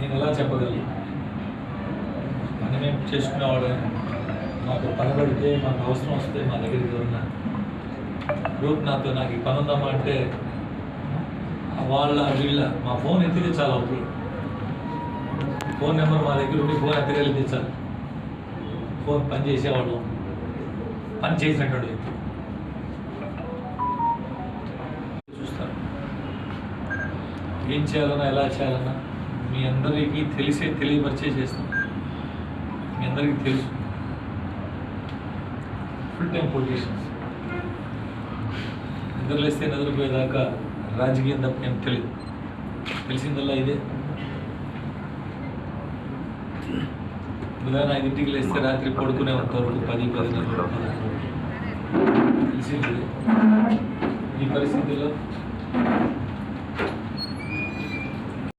నేను ఎలా చెప్పగలను? పని మేము చేసుకునేవాడు, మాకు పని పడితే మాకు అవసరం వస్తే మా దగ్గరికి ఉన్న గ్రూప్ నాకు ఈ పని ఉందమ్మా అంటే వీళ్ళ మా ఫోన్ ఎత్తితే చాలా అవుతుంది. ఫోన్ నెంబర్ మా దగ్గర ఉండి ఫోన్ ఎత్తగలిగితే చాలు ఫోన్ పని చేసేవాళ్ళం, పని చేసినటువంటి వ్యక్తి చూస్తారు. ఏం చేయాలన్నా ఎలా చేయాలన్నా మీ అందరికీ తెలియపరిచే చేస్తాం. మీ అందరికీ తెలుసు. ఫుల్ టైం పొలిటీషియన్స్, నిద్రలేస్తే నిద్రపోయేదాకా రాజకీయం తప్ప ఏం తెలియదు. తెలిసిందల్లా ఇదే. ఉదయం 5ంటికి లేస్తే రాత్రి పడుకునేంత వరకు 10-10:30 తెలిసింది. ఈ పరిస్థితుల్లో